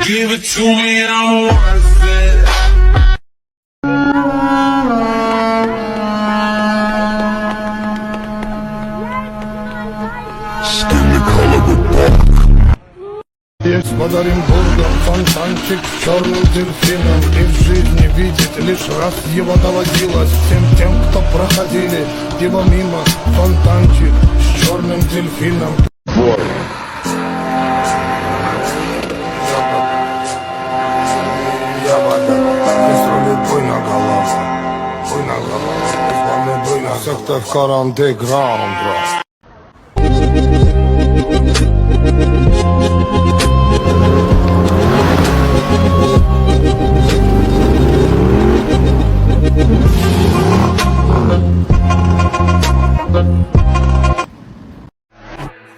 Give it to me and I'm worth it. Есть под Оренбургом фонтанчик с черным дельфином, и в жизни видеть лишь раз его доводилось всем тем, кто проходили его мимо. Фонтанчик с черным дельфином. Сектор underground, bro.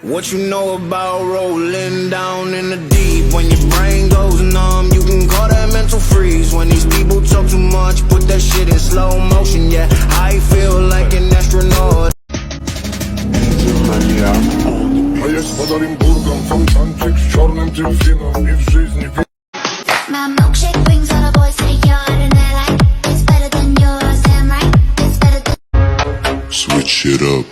What you know about rolling down in the deep? When your brain goes numb, you can call that mental freeze. When these people talk too much, put that shit in slow motion. Yeah, I feel like an astronaut. А есть под Оренбургом фонтанчик с черным дельфином, и в жизни My milkshake brings all the boys to the yard, and they're like, it's better than yours, damn right, it's better than. Switch it up.